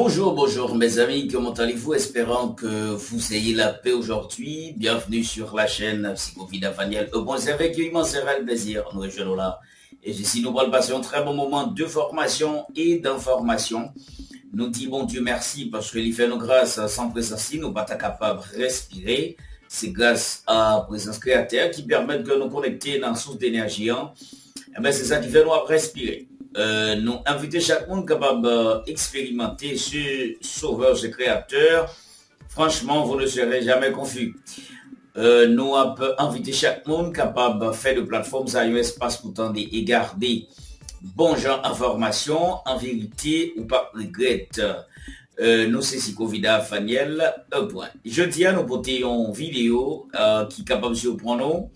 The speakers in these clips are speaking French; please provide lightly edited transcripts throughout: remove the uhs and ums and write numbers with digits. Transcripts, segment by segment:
Bonjour mes amis, comment allez-vous? Espérant que vous ayez la paix aujourd'hui. Bienvenue sur la chaîne Psychovida Vaniel. Bon, c'est avec immense plaisir, nous rejoignons là. Et ici, nous allons passer un très bon moment de formation et d'information. Nous disons bon Dieu merci parce qu'il fait nos grâces sans présence, nous ne sommes pas capables de respirer. C'est grâce à la présence créateur qui permet de nous connecter dans la source d'énergie. C'est ça qui fait nous respirer. Nous inviter chaque monde capable d'expérimenter ce sauveur, ce créateur. Franchement, vous ne serez jamais confus. Nous inviter chaque monde capable de faire de plateformes à un espace pour tendre et garder bon genre d'informations, en vérité ou pas regrette. Nous c'est Psychovida Vaniel, Je dis à nous porter une vidéo qui est capable de surprendre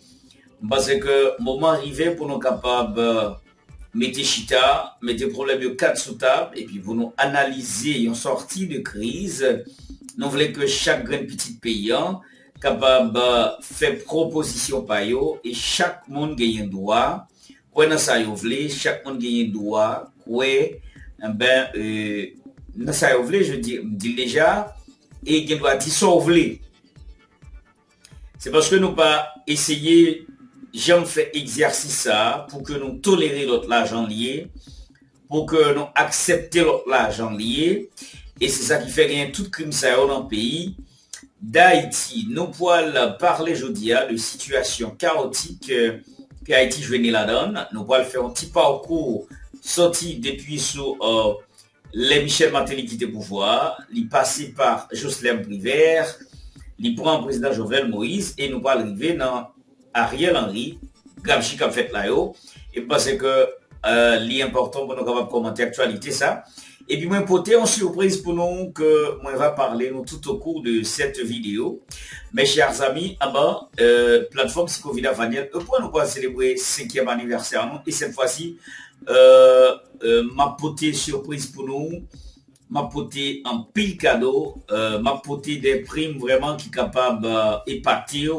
parce que moment arrivé pour nous capables mettez chita, mettez problème de 4 sous table et puis pour nous analyser une sortie de crise. Nous voulons que chaque grand petit paysan capable de faire proposition par eux et chaque monde gagne un droit. Quoi dans ça vous voulez, chaque monde gagne un droit. Quoi dans ça vous voulez, je dis déjà et qui doit dire ça vous voulez. C'est parce que nous pas essayer j'aime faire exercice ça pour que nous tolérer l'autre l'argent lié, pour que nous accepter l'autre l'argent lié, et c'est ça qui fait rien tout crime ça dans le pays d'Haïti. Nous pouvons parler aujourd'hui de situation chaotique que Haïti joignait la donne. Nous pouvons faire un petit parcours sorti depuis sous les Michel Martelly qui était pouvoir, il passé par Jocelyn Privert, il prend le président Jovenel Moïse et nous pouvons arriver dans Ariel Henry, Gabchi qui a fait là-haut, et parce que l'important pour nous capables de commenter l'actualité ça. Et puis moi porter une surprise pour nous que moi va parler nous tout au cours de cette vidéo. Mes chers amis, plateforme Psychovida Vaniel, pour nous célébrer 5e anniversaire nous, et cette fois-ci m'a porté surprise pour nous. M'a porté un pile cadeau, m'a porté des primes vraiment qui capable d'épater,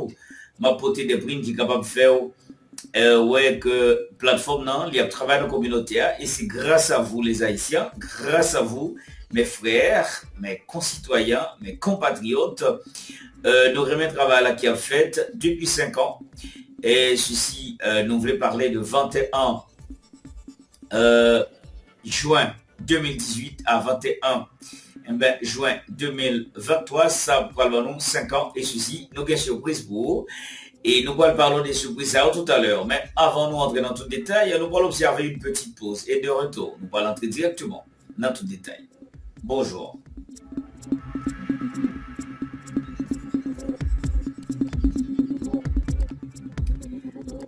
m'a porté des primes qui capable de faire que plateforme non, il y a travail dans la communauté et c'est grâce à vous les Haïtiens, grâce à vous mes frères, mes concitoyens, mes compatriotes, nous remet travail là qui a fait depuis 5 ans et ceci nous voulons parler de 21 juin 2018 à 21 juin 2023, ça prend 5 ans et ceci, nous avons une surprise pour vous. Et nous allons parler des surprises tout à l'heure. Mais avant de entrer dans tout détail, nous allons observer une petite pause. Et de retour, nous allons entrer directement dans tout détail. Bonjour.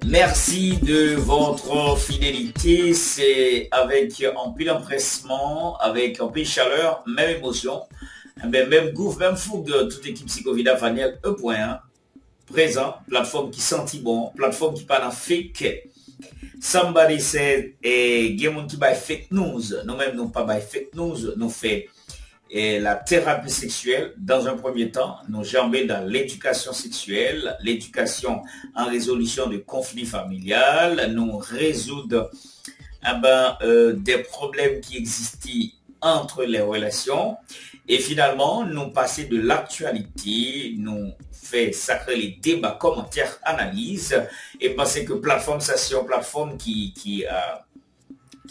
Merci de votre fidélité. C'est avec un peu d'empressement, avec un peu de chaleur, même émotion, même goût, même fougue de toute équipe Psychovida Vaniel E.1. Présent, plateforme qui sentit bon, plateforme qui parle en fake. Somebody said, il y a des qui parlent fake news. Nous-mêmes, nous pas fake news. Nous faisons la thérapie sexuelle. Dans un premier temps, nous jambons dans l'éducation sexuelle, l'éducation en résolution de conflits familiales. Nous résoudre des problèmes qui existent entre les relations. Et finalement, nous passer de l'actualité, nous fait sacrer les débats, commentaires, analyses, et penser que plateforme, ça c'est une plateforme qui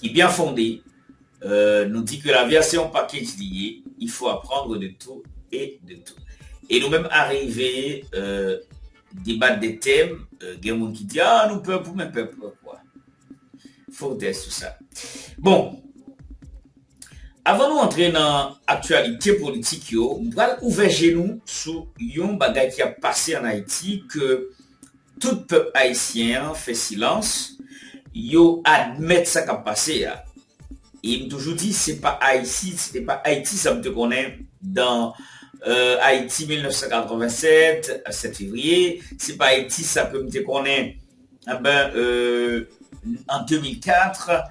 est bien fondée, nous dit que la version package liée, il faut apprendre de tout et de tout. Et nous-mêmes arriver, débattre des thèmes, il y a des gens qui disent, nous peuple pour même peuple, quoi. Faut tester tout ça. Bon. Avant de entrer dans l'actualité politique, nous allons ouvrir genoux sur un bagage qui a passé en Haïti que tout peuple haïtien fait silence. Yo admet ça qui a passé. Et il toujours dit c'est pas Haïti, c'était pas Haïti ça me te connaît dans Haïti 1987 7 février, c'est pas Haïti ça peut me te connaît en 2004.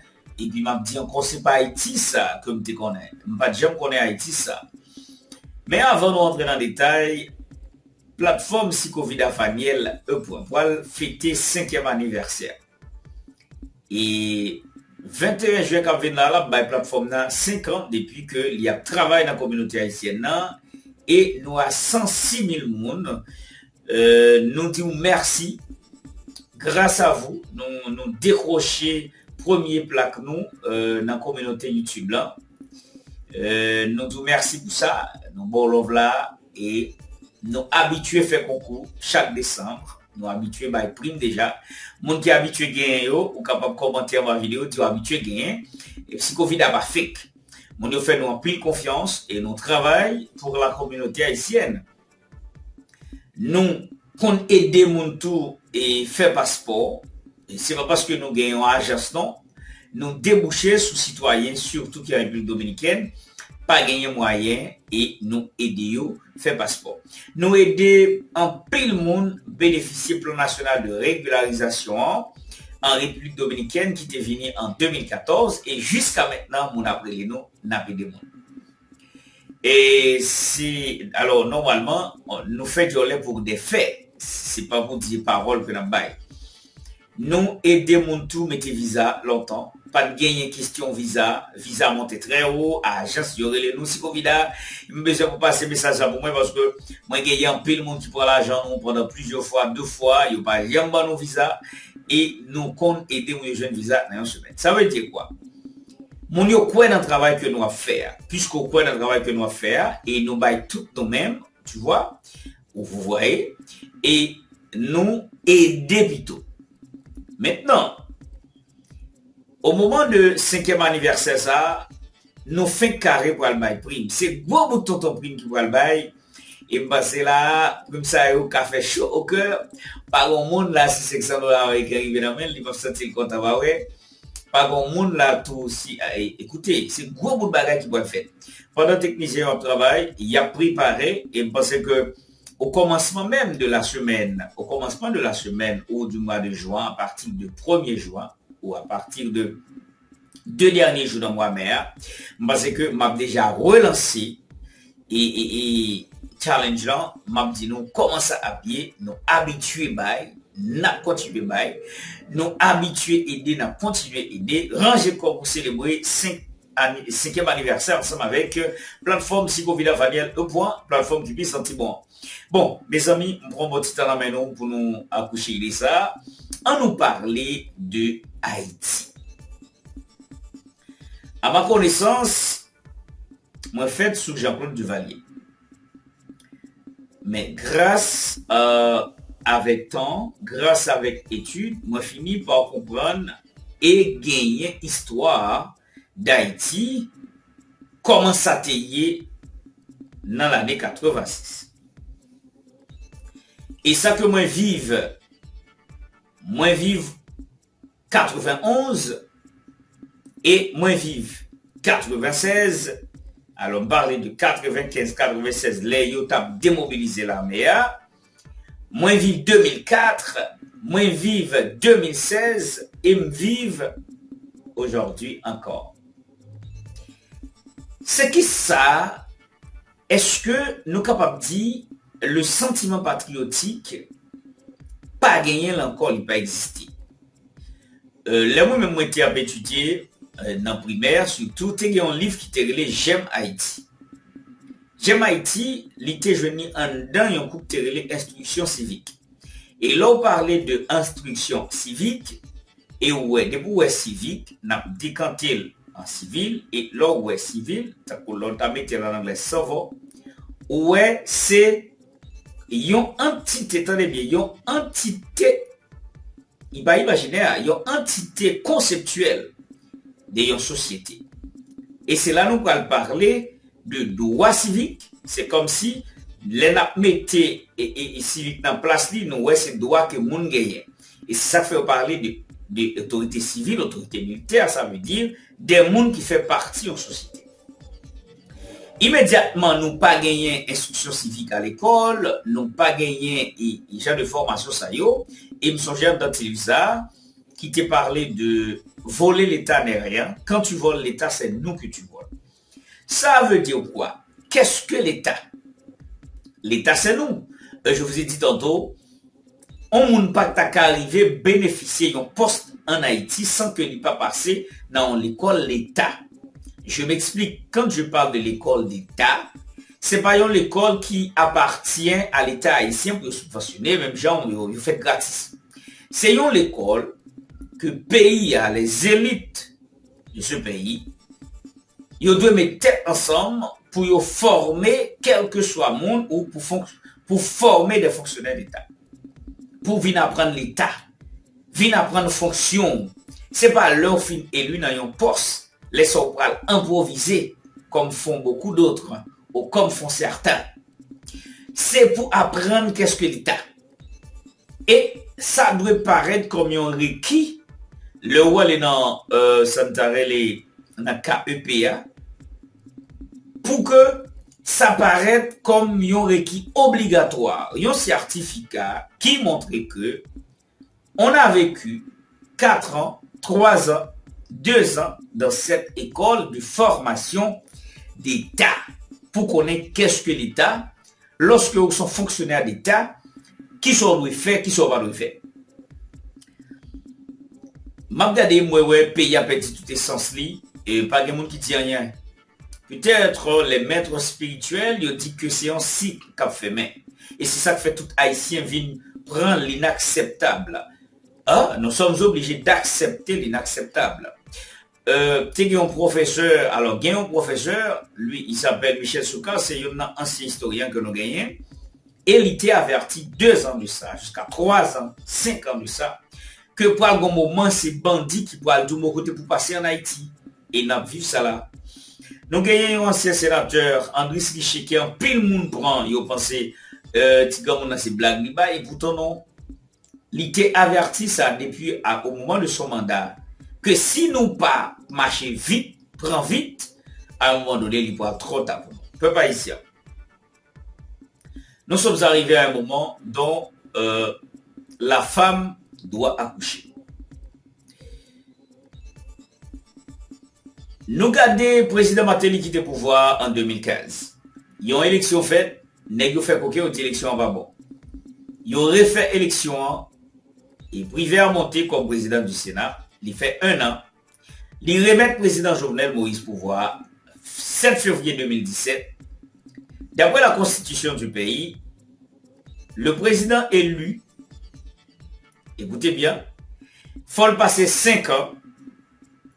Et puis m'a dit encore c'est pas Haïti ça comme tu connais. Pas jamais connais Haïti ça. Mais avant de rentrer dans le détail, plateforme Psychovida Vaniel E.poil fêter 5e anniversaire. Et 21 juin quand vient là, la plateforme 5 ans depuis que il y a travail dans la communauté haïtienne et nous avons 106 000 personnes. Nous disons merci. Grâce à vous, nous décrochons premier plaque nous dans la communauté YouTube là. Nous disons merci pour ça. Nous bon love là et nous habitués faire concours chaque décembre. Nous habitués by prime déjà. Moun qui habitué gagner yo ou capable commenter ma vidéo, tu habitué gagner. Et si Covid a pas fake. Moun yo fait nous en pile confiance et nous travaillons pour la communauté haïtienne. Nous qu'on aider moun tout et faire passeport. Et c'est pas parce que nous gagnons agence non. Nous déboucher sous citoyens surtout qui est en République dominicaine pas gagner moyen et nous aider faire passeport. Nous aider en pile monde bénéficier plan national de régularisation en République dominicaine qui était venu en 2014 et jusqu'à maintenant mon après les nous n'a pas de monde. Et si alors normalement nous fait du relais pour des faits, c'est pas pour dire parole que nous bail. Nous aider mon tout mettez visa longtemps. Pas de gagner question visa monte très haut, agence y aurait les nous si Covid a, besoin pour passer message pour moi parce que moi gagné un peu le monde qui prend l'argent nous pendant plusieurs fois, 2 fois, il pas jamais nos visa et nous compte aider mon jeune visa dans une semaine. Ça veut dire quoi? Mon yo quoi dans le travail que nous avons faire, puisqu'on quoi dans le travail que nous avons faire et nous bail tout nous-mêmes, tu vois, vous voyez, et nous aider plutôt. Maintenant, au moment de 5e anniversaire, ça, nous faisons carré pour le bail prime. C'est gros bout de tonton prime qui va le bail. Et passer là, comme ça, au café chaud au cœur. Pas grand monde là, si $600 avec arrivé dans le mail, ils peuvent sentir le compte à ouais. Pas grand monde là, tout aussi. Écoutez, c'est gros bout de bagage qui va faire. Pendant que technicien au travail, il a préparé et pense que au commencement même de la semaine, ou du mois de juin, à partir du 1er juin, ou à partir de 2 derniers jours dans mois mai, parce que m'a déjà relancé et challenge là, m'a dit nous commence à pied, nous habituer bail, n'a continuer bail, nous habituer aider, n'a continuer aider, ranger comme pour célébrer 5e anniversaire ensemble avec plateforme Psychovida Vaniel plateforme du senti bon. Bon, mes amis, on prend votre petit temps à la main pour nous accoucher de ça. On nous parler de Haïti. À ma connaissance, moi fait sous Jean-Claude Duvalier. Mais grâce avec temps, grâce avec études, moi fini par comprendre et gagner histoire d'Haïti, comment ça t'est dans l'année 86. Et ça que moi vive 91 et moi vive 96. Alors on parlait de 95-96, les yo t'a démobilisé l'armée. Moi vive 2004, moi vive 2016 et me vive aujourd'hui encore. C'est qui ça? Est-ce que nous capables de dire le sentiment patriotique pas gagné encore, il pas existé. Là moi-même moi été étudié dans primaire surtout il y a un livre qui était relé J'aime Haïti. J'aime Haïti, il était venu en dedans un coup qui relé instruction civique. Et là on parlait de instruction civique et ouais depuis ouais civique n'a décanté en civil et là ouais civil ça pour longtemps mettre en anglais savoir ouais c'est une entité, attendez bien, une entité, il va imaginer, une entité conceptuelle de une société. Et c'est là nous allons parler de droit civique. C'est comme si les mettez et civique dans place, nous ouais c'est droit que moun gagne. Et ça fait parler de autorité civile, autorité militaire, ça veut dire des moun qui fait partie de la société. Immédiatement, nous pas gagné instruction civique à l'école, nous pas gagné genre de formation ça yo, et me songeais dans téléviseur qui te parlait de voler l'État n'est rien. Quand tu voles l'État, c'est nous que tu voles. Ça veut dire quoi? Qu'est-ce que l'État? L'État, c'est nous. Je vous ai dit tantôt, on ne peut pas arriver bénéficier d'un poste en Haïti sans que n'y pas passé dans l'école l'État. Je m'explique, quand je parle de l'école d'État, c'est pas une école qui appartient à l'État haïtien pour subventionner, même gens, vous faites gratis. C'est une école que le pays a, les élites de ce pays, ils doivent mettre tête ensemble pour former quel que soit le monde ou pour former des fonctionnaires d'État. Pour venir apprendre l'État, venir apprendre fonction. C'est pas leur fin élu dans un poste, les autres improviser comme font beaucoup d'autres ou comme font certains. C'est pour apprendre qu'est-ce que l'État. Et ça doit paraître comme un requis. Le rôle est dans KEPA pour que ça paraisse comme un requis obligatoire, un certificat qui montre que on a vécu 4 ans, 3 ans, 2 ans dans cette école de formation d'État pour connaître qu'est-ce que l'État, lorsque vous sont fonctionnaires d'État, qui sont doivent faire, qui sont pas doivent faire. M'a regardé moi pays a perdu tout essence li et pas de monde qui dit rien. Peut-être les maîtres spirituels ils disent que c'est un cycle qu'a fait mais et c'est ça que fait tout haïtien vient prendre l'inacceptable. Ah, nous sommes obligés d'accepter l'inacceptable. Tu as un professeur, alors il y a un professeur, lui il s'appelle Michel Souka, c'est un ancien historien que nous gagnons. Et il était averti 2 ans de ça, jusqu'à 3 ans, 5 ans de ça, que pour un moment, c'est bandits qui pourraient de mon côté pour passer en Haïti. Et nous avons vu ça là. Nous avons un ancien sénateur, André Slichet, qui en pile monde prend, il a pensé, Tigamon a ses blagues, et pourtant non. Il était averti ça depuis au moment de son mandat, que si nous pas marcher vite, prend vite, à un moment donné, il pourra trop tard pour nous. Peu pas ici. Nous sommes arrivés à un moment dont la femme doit accoucher. Nous gardons le président Matéli qui était au pouvoir en 2015. Ils ont élection faite, ils ont fait coquet aux élections en bas bon. Ils ont refait élection et privé a monté comme président du Sénat. Il fait 1 an. Il remet le président Jovenel Moïse pouvoir 7 février 2017. D'après la constitution du pays, le président élu, écoutez bien, faut le passer 5 ans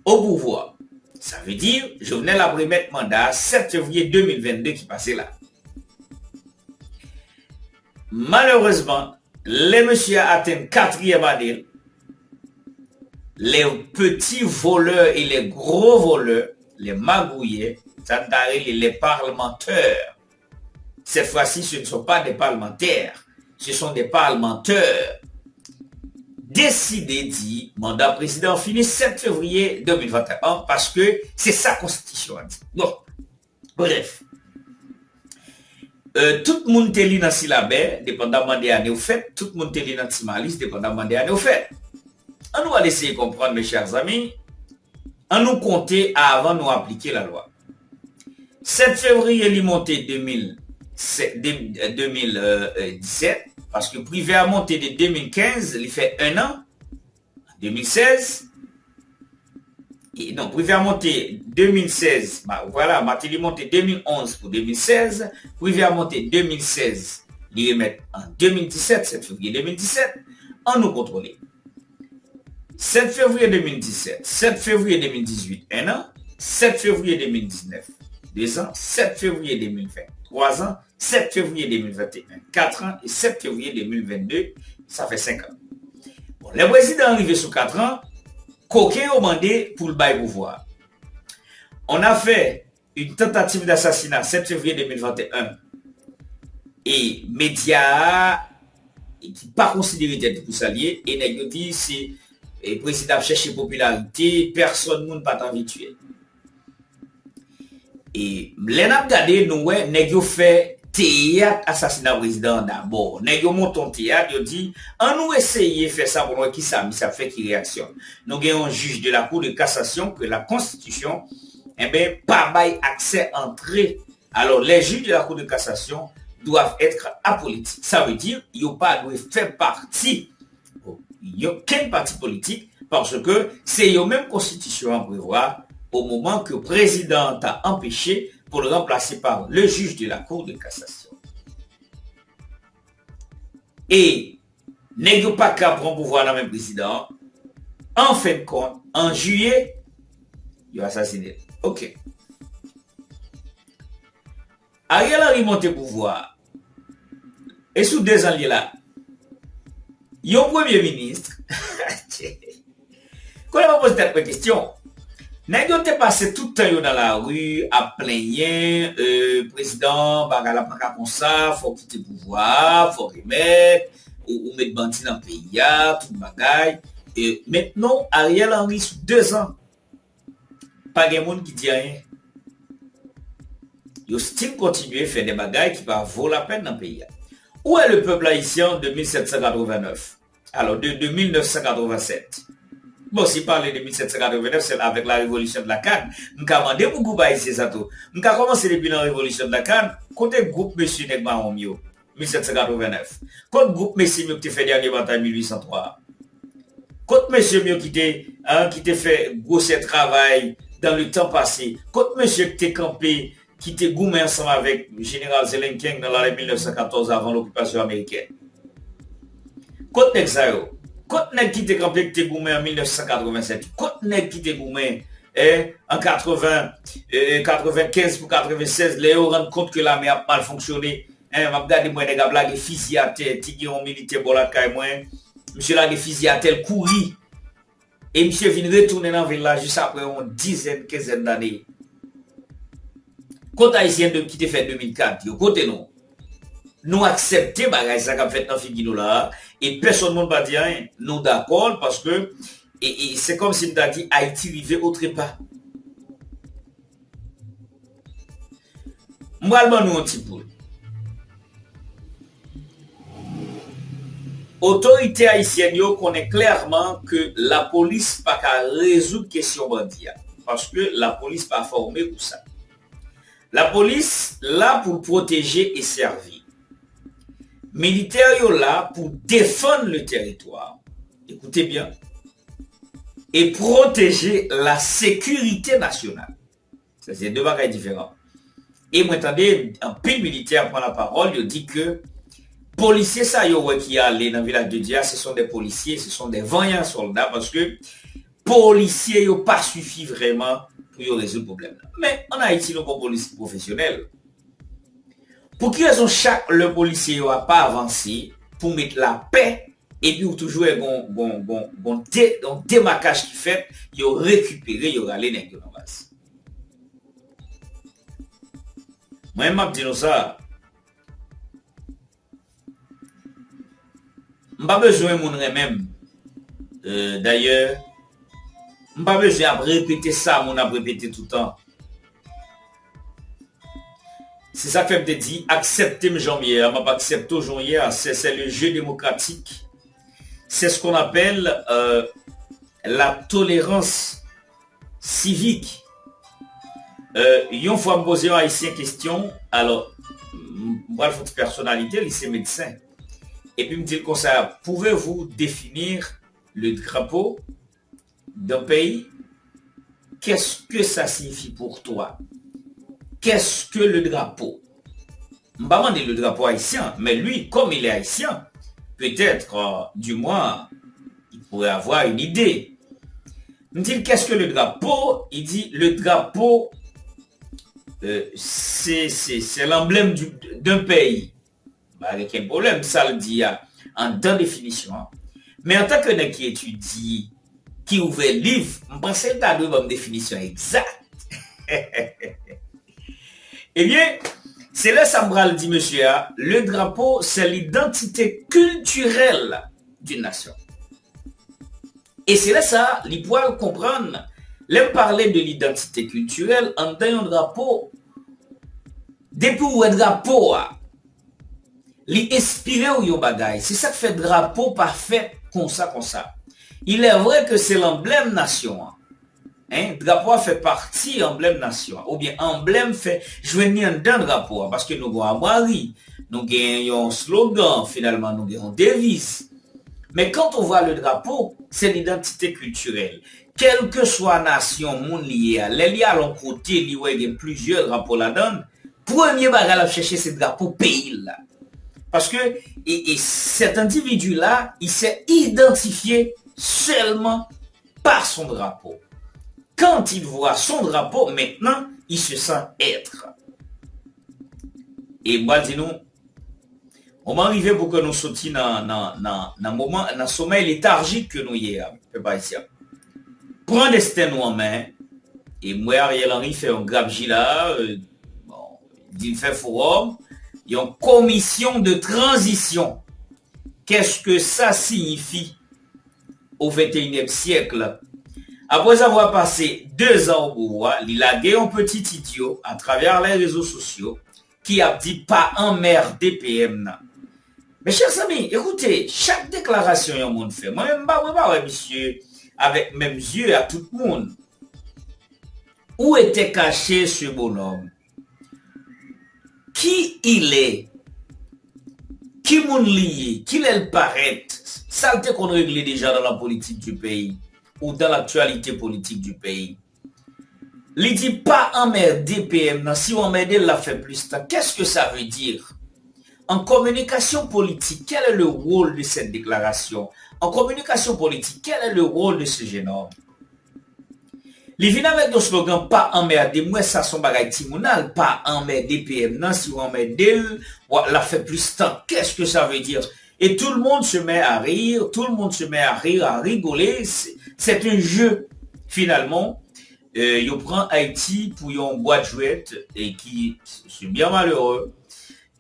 au pouvoir. Ça veut dire, Jovenel a remettre mandat 7 février 2022 qui passait là. Malheureusement, les messieurs atteignent 4e année. Les petits voleurs et les gros voleurs, les magouillés, les parlementaires. Cette fois-ci, ce ne sont pas des parlementaires, ce sont des parlementaires. Décidé, dit, mandat président fini 7 février 2021 parce que c'est sa constitution. Bon, bref. Tout le monde est dans le syllabé, dépendamment des années au fait. Tout le monde est dans le timalis, dépendamment des années au fait. On va essayer de comprendre, mes chers amis. On nous compter avant de nous appliquer la loi. 7 février, il est monté 2017, parce que privé a monté de 2015, il fait 1 an. 2016. Et non, privé a monté 2016. Bah, voilà, Matéli monté 2011 pour 2016. Privé a monté 2016. Il remet en 2017, 7 février 2017. On nous contrôle. 7 février 2017, 7 février 2018, 1 an. 7 février 2019, 2 ans. 7 février 2020, 3 ans. 7 février 2021, 4 ans. Et 7 février 2022, ça fait 5 ans. Bon, les présidents arrivés sur 4 ans, coquin ont demandé pour le bail pouvoir. On a fait une tentative d'assassinat 7 février 2021 et médias qui pas considéré d'être pour s'allier et n'a dit c'est le président cherche popularité, personne ne pas habitué. Et les n'a regardé nous ouais n'a fait théâtre assassinat président d'abord. N'a monté un théâtre, il dit on nous essayer faire ça pour voir qui ça fait qui réaction. Nous avons un juge de la Cour de cassation que la Constitution pas bail accès entrée. Alors les juges de la Cour de cassation doivent être apolitiques. Ça veut dire qu'ils n'ont pas doivent faire partie il n'y a aucun parti politique Parce que c'est la même constitution à prévoir au moment que le président a empêché pour le remplacer par le juge de la Cour de cassation. Et n'est pas qu'à prendre pouvoir dans le même président. En fin de compte, en juillet, il a assassiné. Ok. Ariel Henry monte pouvoir. Et sous 2 ans, là, il y a un premier ministre. Quand on va poser cette question, n'a pas passé tout le temps dans la rue à plaigner, président, bagala pas comme ça, faut quitter le pouvoir, faut remettre, ou mettre bandit dans le pays, tout le bagaille. Et maintenant, Ariel Henry, sous 2 ans, pas de monde qui dit rien. Il style continuer à faire des bagailles qui va vaut la peine dans le pays. Où est le peuple haïtien de 1789? Alors, de 1987. Bon, si parler de 1789, c'est avec la révolution de la Canne. Nous avons demandé pour groupe haïtien ça tout. Nous avons commencé depuis la révolution de la Canne. Côté groupe Monsieur Negma Omio, 1789. Côté groupe Monsieur qui fait dernier bataille 1803. Côté Monsieur Mio qui t'a fait gros travail dans le temps passé. Côté Monsieur qui t'a campé, qui t'a goumé ensemble avec le général Zelenkin dans l'année 1914 avant l'occupation américaine. Côté Nexayo. Côte nèg qui t'est campé qui t'est goumé en 1987. Côte nèg qui t'est goumé en 95 pour 96, les gens rendent compte que l'armée a mal fonctionné. M'a regardé moi des gars blague fusil à terre, tigé en militaire bon la caille moi. Monsieur là des fusil à terre couri. Et monsieur vient retourner dans ville là juste après une dizaine, quinzaine d'années. Côte haïtien de qui t'est fait 2004, yo côté non. Nous accepter bagay ça qu'a fait dans figino là et personne ne va dire rien. Nous d'accord parce que et c'est comme si nous a dit Haïti rivé autre part. Moi nous un petit peu. Autorité haïtienne yo connaît clairement que la police pas qu'à résoudre question bandit parce que la police pas formée pour ça. La police là pour protéger et servir. Militaires sont là pour défendre le territoire, écoutez bien, et protéger la sécurité nationale. Ça, c'est 2 bagages différents. Et moi, attendez, un pile militaire prend la parole, il dit que policiers ça qui allent dans le village de Dia, ce sont des policiers, ce sont des vaillants soldats, parce que policiers n'ont pas suffi vraiment pour résoudre le problème. Mais en Haïti, nous avons policiers professionnels. Pour qui raison le policier n'a pas avancé pour mettre la paix et puis toujours un démarquage qui fait, il a récupéré, il a allé dans la base. Moi, je dis ça. Je n'ai pas besoin de mon même. D'ailleurs, je n'ai pas besoin de répéter ça, on a répété tout le temps. C'est ça que je te dis, accepter janvier, je pas accepté janvier, c'est le jeu démocratique. C'est ce qu'on appelle la tolérance civique. Une fois me poser une question, alors, moi, je fais personnalité, lycée médecin. Et puis me dit comme ça, pouvez-vous définir le drapeau d'un pays? Qu'est-ce que ça signifie pour toi? Qu'est-ce que le drapeau? Je ne vais pas demander le drapeau haïtien, mais lui, comme il est haïtien, peut-être, du moins, il pourrait avoir une idée. Il me dit, qu'est-ce que le drapeau? Il dit, le drapeau, c'est l'emblème d'un pays. Avec un problème, ça le dit en deux définitions. Mais en tant que nèg qui étudie, qui ouvre le livre, je pense que tu as une définition exacte. Eh bien, c'est là Sambral dit, monsieur, le drapeau, c'est l'identité culturelle d'une nation. Et c'est là ça, il pourra comprendre, l'aime parler de l'identité culturelle en tant un drapeau. Depuis où un drapeau, il inspire ou yon bagay. C'est ça qui fait drapeau parfait comme ça. Il est vrai que c'est l'emblème nation. Drapeau fait partie emblème nation. Ou bien emblème fait joindre dans drapeau. Parce que nous avons un mari, nous avons un slogan, finalement, nous avons une devise. Mais quand on voit le drapeau, c'est l'identité culturelle. Quelle que soit la nation, mon lié, les liés à l'un côté, il y a plusieurs drapeaux là-dedans. Premier bagage à chercher, c'est le drapeau pays là. Parce que et cet individu-là, il s'est identifié seulement par son drapeau. Quand il voit son drapeau, maintenant, il se sent être. Et moi, dis-nous, on va arriver pour que nous sortions dans le sommeil léthargique que nous y avons. Prends destin nous en main. Et moi, Ariel Henry fait un grabji là. Il fait forum. Il y a une commission de transition. Qu'est-ce que ça signifie au 21e siècle? Après avoir passé 2 ans au pouvoir, il a gagné un petit idiot à travers les réseaux sociaux qui a dit pas en mer DPM. Mes chers amis, écoutez, chaque déclaration que monde fait, moi-même, monsieur, avec même yeux à tout le monde. Où était caché ce bonhomme? Qui il est? Qui moun lié? Qui il paraît? Ça qu'on réglé déjà dans la politique du pays ou dans l'actualité politique du pays. Il dit pas en mer DPM, si on m'aide, l'a fait plus tard. Qu'est-ce que ça veut dire? En communication politique, quel est le rôle de cette déclaration? En communication politique, quel est le rôle de ce jeune homme? Il vient avec le slogan pas en mer de moi, ça son bagay timounal, pas en mer DPM, non, si on met d'elle, l'a fait plus tard. Qu'est-ce que ça veut dire? Et tout le monde se met à rire, tout le monde se met à rire, à rigoler. C'est un jeu, finalement. Il prend Haïti pour une boîte jouette et qui, c'est bien malheureux.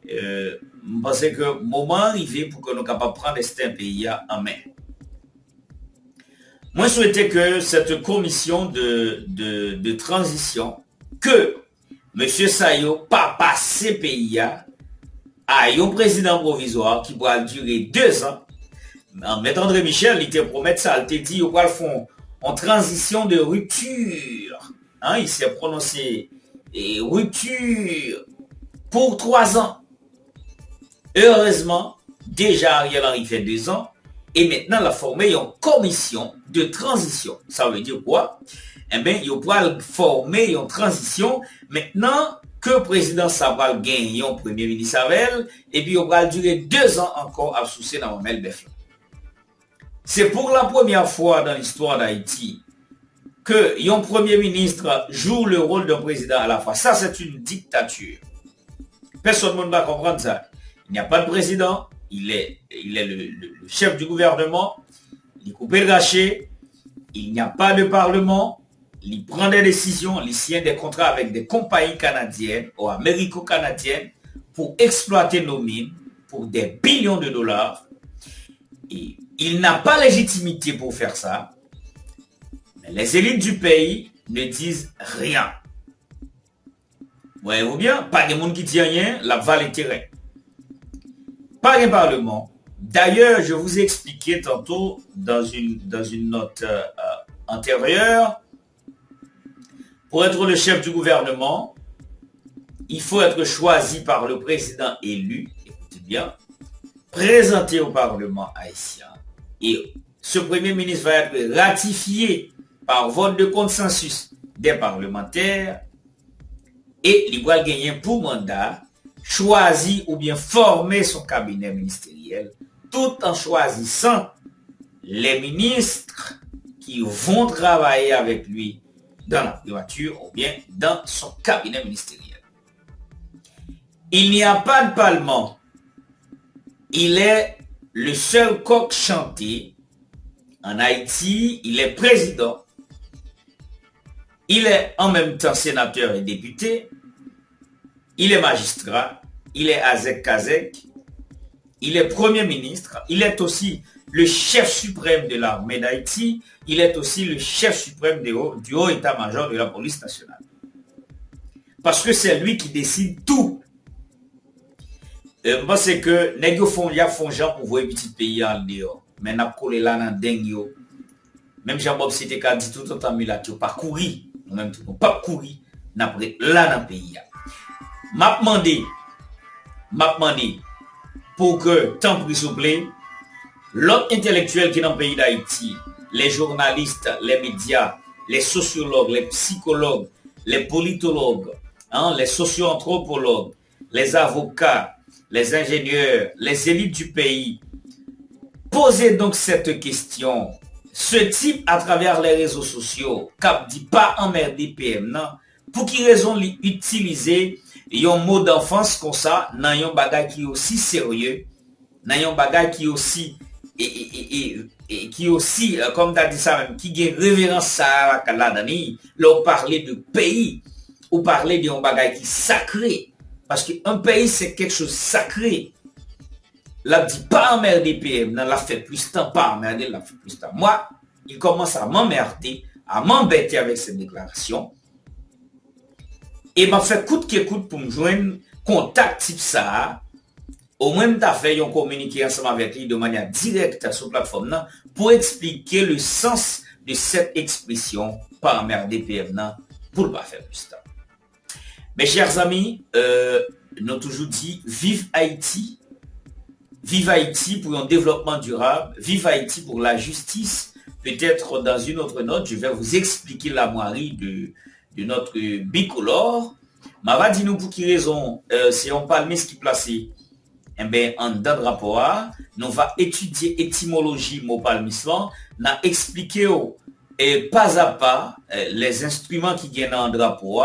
Je pense que le moment arrivé pour que nous soyons capables de prendre ce pays en main. Moi, je souhaitais que cette commission de transition, que M. Sayo pas passer pays à un président provisoire qui pourra durer 2 ans. M. André Michel, il te promet ça, il te dit, il va faire en transition de rupture. Hein, il s'est prononcé rupture pour 3 ans. Heureusement, déjà Ariel Henry fait 2 ans et maintenant il a formé une commission de transition. Ça veut dire quoi? Eh bien, il va former une transition maintenant que le président Sabal gagne un premier ministre Savel et puis il va durer 2 ans encore à soucier dans le Befla. C'est pour la première fois dans l'histoire d'Haïti que un premier ministre joue le rôle d'un président à la fois. Ça, c'est une dictature. Personne ne va comprendre ça. Il n'y a pas de président, il est le chef du gouvernement, il est coupé le gâché, il n'y a pas de parlement, il prend des décisions, il signe des contrats avec des compagnies canadiennes ou américo-canadiennes pour exploiter nos mines pour des billions de dollars. Et il n'a pas légitimité pour faire ça, mais les élites du pays ne disent rien. Voyez-vous bien, pas de monde qui dit rien, la valle est terrain. Pas de parlement. D'ailleurs, je vous ai expliqué tantôt dans une note antérieure, pour être le chef du gouvernement, il faut être choisi par le président élu, écoutez bien, présenté au Parlement haïtien. Et ce premier ministre va être ratifié par vote de consensus des parlementaires et il va gagner pour mandat choisir ou bien former son cabinet ministériel tout en choisissant les ministres qui vont travailler avec lui dans la primature ou bien dans son cabinet ministériel. Il n'y a pas de parlement. Il est le seul coq chanté en Haïti. Il est président. Il est en même temps sénateur et député. Il est magistrat. Il est Azek-Kazek. Il est premier ministre. Il est aussi le chef suprême de l'armée d'Haïti. Il est aussi le chef suprême du haut état-major de la police nationale. Parce que c'est lui qui décide tout. Moi, c'est que les gens font gens pour voir un petit pays en dehors. Mais n'a collé là dans dingue. Même Jean-Bob c'était qu'a dit tout le temps, mais là, tu pas courir. Nous-mêmes, tu ne pas courir. N'a là dans le pays. M'a demandé pour que, tant pis s'il vous plaît, L'autre intellectuel qui est dans le pays d'Haïti, les journalistes, les médias, les sociologues, les psychologues, les politologues, les socio-anthropologues, les avocats, les ingénieurs, les élites du pays, posez donc cette question. Ce type, à travers les réseaux sociaux, cap dit pas emmerder PM, non? Pour qui raison l'utiliser un mot d'enfance comme ça, dans un bagage qui est aussi sérieux, dans un bagage qui est aussi, qui est aussi, comme tu as dit ça même, qui a révérence à la dani, là, parler de pays, ou parler d'un bagage qui est sacré. Parce qu'un pays, c'est quelque chose de sacré. Là, dit pas emmerder PM, non, l'a fait plus temps, pas emmerder, l'a fait plus temps. Moi, il commence à m'emmerder, à m'embêter avec cette déclaration. Et m'a fait coûte que coûte pour me joindre contact type ça. Au moins, t'as fait un communiqué ensemble avec lui de manière directe sur la plateforme là, pour expliquer le sens de cette expression pas emmerder PM, non, pour ne pas faire plus temps. Mes chers amis, nous avons toujours dit vive Haïti pour un développement durable, vive Haïti pour la justice. Peut-être dans une autre note, je vais vous expliquer la moirie de notre bicolore. Mais va dire nous pour qui raison, si on parle de ce qui est placé, eh bien, en dans le rapport, nous va étudier étymologie mot palmislan, n'a expliqué et pas à pas les instruments qui gagnent dans le drapeau,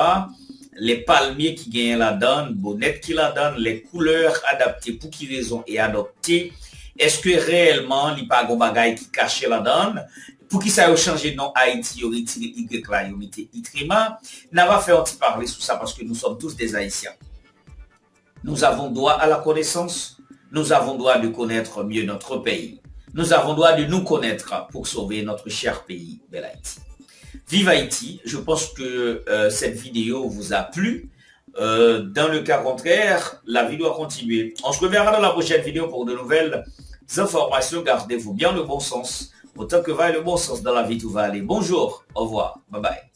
les palmiers qui gagnent la donne, bonnet qui la donne, les couleurs adaptées pour qui raison et adoptées. Est-ce que réellement, il n'y a pas de bagage qui cache la donne? Pour qui ça a changé de nom Haïti, il a retiré Y là, il a mis Itrima. N'a pas fait un petit parler sur ça parce que nous sommes tous des Haïtiens. Nous avons droit à la connaissance. Nous avons droit de connaître mieux notre pays. Nous avons droit de nous connaître pour sauver notre cher pays, bel Haïti. Vive Haïti. Je pense que cette vidéo vous a plu. Dans le cas contraire, la vidéo va continuer. On se reverra dans la prochaine vidéo pour de nouvelles informations. Gardez-vous bien le bon sens. Autant que va le bon sens dans la vie, tout va aller. Bonjour, au revoir, bye bye.